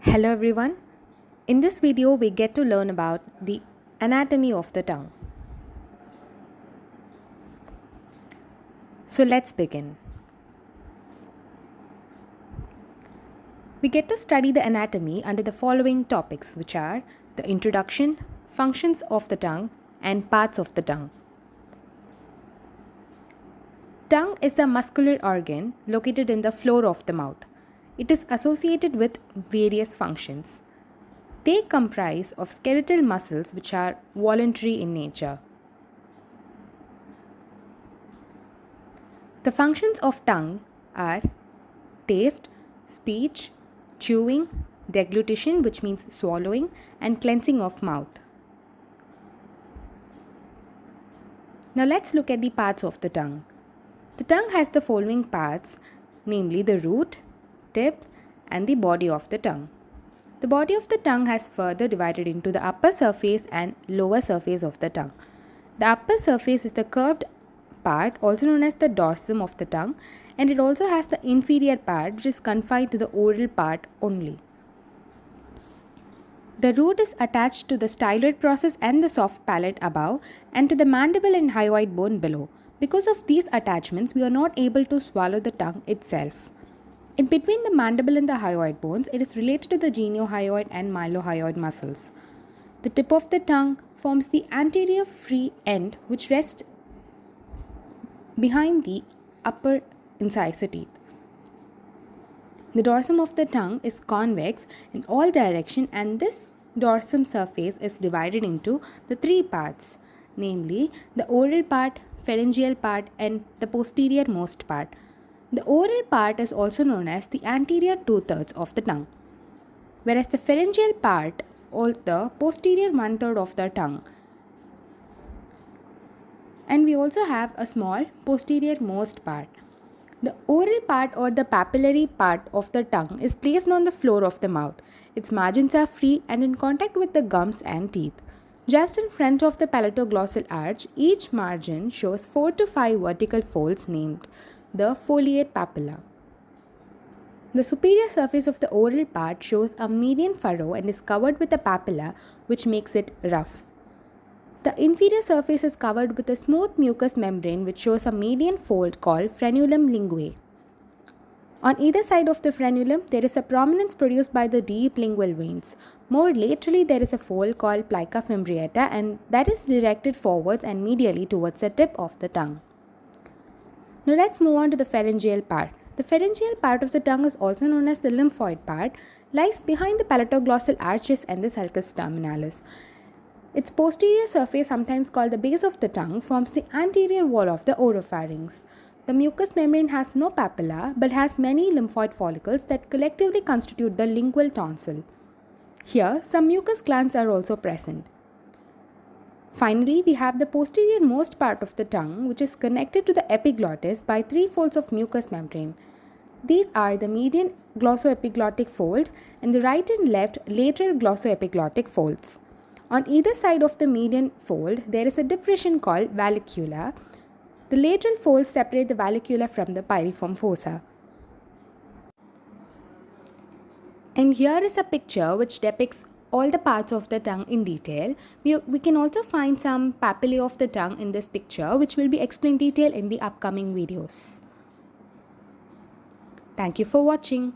Hello everyone. In this video we get to learn about the anatomy of the tongue. So let's begin. We get to study the anatomy under the following topics, which are the introduction, functions of the tongue, and parts of the tongue. Tongue is a muscular organ located in the floor of the mouth. It is associated with various functions. They comprise of skeletal muscles which are voluntary in nature. The functions of tongue are taste, speech, chewing, deglutition, which means swallowing, and cleansing of mouth. Now let's look at the parts of the tongue. The tongue has the following parts, namely the root, tip, and the body of the tongue. The body of the tongue has further divided into the upper surface and lower surface of the tongue. The upper surface is the curved part, also known as the dorsum of the tongue, and it also has the inferior part, which is confined to the oral part only. The root is attached to the styloid process and the soft palate above, and to the mandible and hyoid bone below. Because of these attachments, we are not able to swallow the tongue itself. In between the mandible and the hyoid bones, it is related to the geniohyoid and mylohyoid muscles. The tip of the tongue forms the anterior free end, which rests behind the upper incisor teeth. The dorsum of the tongue is convex in all directions, and this dorsum surface is divided into the three parts, namely the oral part, pharyngeal part, and the posterior most part. The oral part is also known as the anterior 2/3 of the tongue, whereas the pharyngeal part or the posterior 1/3 of the tongue. And we also have a small posterior most part. The oral part or the papillary part of the tongue is placed on the floor of the mouth. Its margins are free and in contact with the gums and teeth. Just in front of the palatoglossal arch, each margin shows 4 to 5 vertical folds named the foliate papilla. The superior surface of the oral part shows a median furrow and is covered with a papilla, which makes it rough. The inferior surface is covered with a smooth mucous membrane which shows a median fold called frenulum linguae. On either side of the frenulum, there is a prominence produced by the deep lingual veins. More laterally, there is a fold called plica fimbriata, and that is directed forwards and medially towards the tip of the tongue. Now let's move on to the pharyngeal part. The pharyngeal part of the tongue is also known as the lymphoid part, lies behind the palatoglossal arches and the sulcus terminalis. Its posterior surface, sometimes called the base of the tongue, forms the anterior wall of the oropharynx. The mucous membrane has no papilla but has many lymphoid follicles that collectively constitute the lingual tonsil. Here, some mucous glands are also present. Finally, we have the posterior most part of the tongue, which is connected to the epiglottis by 3 folds of mucous membrane. These are the median glossoepiglottic fold and the right and left lateral glossoepiglottic folds. On either side of the median fold, there is a depression called vallicula. The lateral folds separate the vallicula from the piriform fossa. And here is a picture which depicts all the parts of the tongue in detail. We can also find some papillae of the tongue in this picture, which will be explained in detail in the upcoming videos. Thank you for watching.